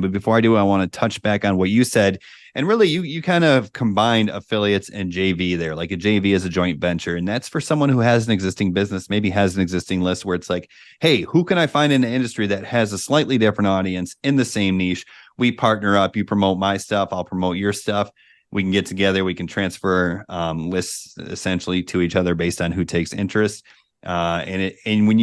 But before I do, I want to touch back on what you said. And really, you kind of combined affiliates and JV there. Like a JV is a joint venture. And that's for someone who has an existing business, maybe has an existing list where it's like, hey, who can I find in the industry that has a slightly different audience in the same niche? We partner up. You promote my stuff. I'll promote your stuff. We can get together. We can transfer lists essentially to each other based on who takes interest. And when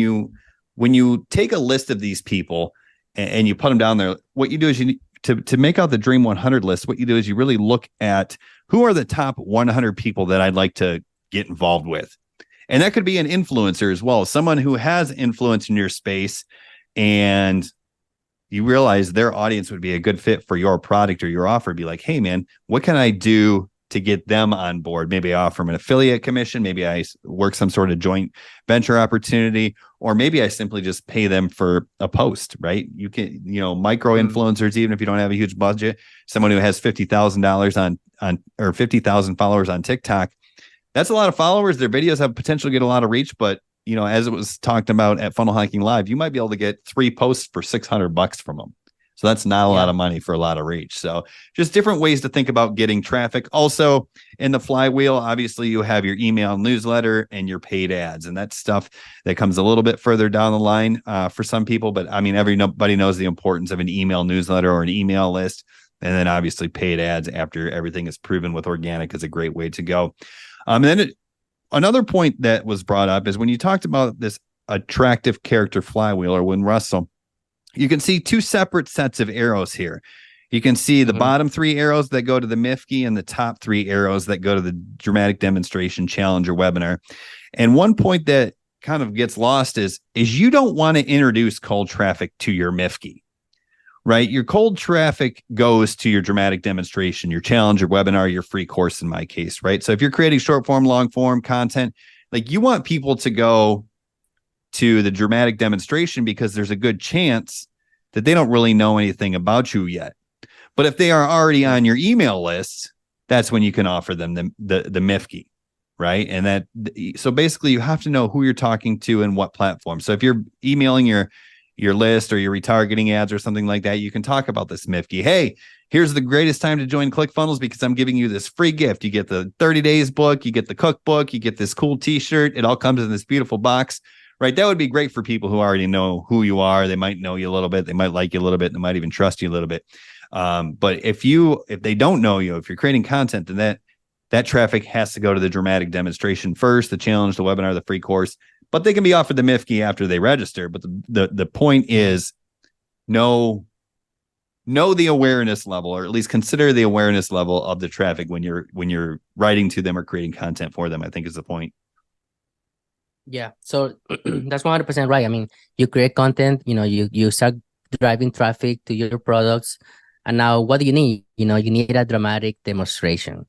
you take a list of these people and you put them down there, what you do is to make out the Dream 100 list, what you do is you really look at who are the top 100 people that I'd like to get involved with. And that could be an influencer as well, someone who has influence in your space, and you realize their audience would be a good fit for your product or your offer. Be like, hey, man, what can I do to get them on board? Maybe I offer them an affiliate commission. Maybe I work some sort of joint venture opportunity, or maybe I simply just pay them for a post, right? You can, micro influencers, even if you don't have a huge budget, someone who has $50,000 on or 50,000 followers on TikTok, that's a lot of followers. Their videos have potential to get a lot of reach, but as it was talked about at Funnel Hacking Live, you might be able to get 3 posts for $600 from them. So that's not a lot of money for a lot of reach. So just different ways to think about getting traffic. Also in the flywheel, obviously you have your email newsletter and your paid ads. And that's stuff that comes a little bit further down the line for some people. But I mean, everybody knows the importance of an email newsletter or an email list. And then obviously paid ads after everything is proven with organic is a great way to go. And then another point that was brought up is when you talked about this attractive character flywheel, or when Russell, you can see 2 separate sets of arrows here. You can see the bottom 3 arrows that go to the MIFKI and the top 3 arrows that go to the dramatic demonstration challenge or webinar. And one point that kind of gets lost is you don't want to introduce cold traffic to your MIFKI, right? Your cold traffic goes to your dramatic demonstration, your challenge, your webinar, your free course in my case, right? So if you're creating short form, long form content, like you want people to go to the dramatic demonstration because there's a good chance that they don't really know anything about you yet. But if they are already on your email list, that's when you can offer them the MIFKI, right? And so basically you have to know who you're talking to and what platform. So if you're emailing your list or your retargeting ads or something like that, you can talk about this MIFKI. Hey, here's the greatest time to join ClickFunnels because I'm giving you this free gift. You get the 30 days book, you get the cookbook, you get this cool t-shirt. It all comes in this beautiful box. Right. That would be great for people who already know who you are. They might know you a little bit. They might like you a little bit. They might even trust you a little bit. But if they don't know you, if you're creating content, then that traffic has to go to the dramatic demonstration first, the challenge, the webinar, the free course. But they can be offered the MIFKI after they register. But the point is know the awareness level, or at least consider the awareness level of the traffic when you're writing to them or creating content for them, I think is the point. Yeah, so that's 100% right. I mean, you create content, you start driving traffic to your products, and now what do you need? You need a dramatic demonstration.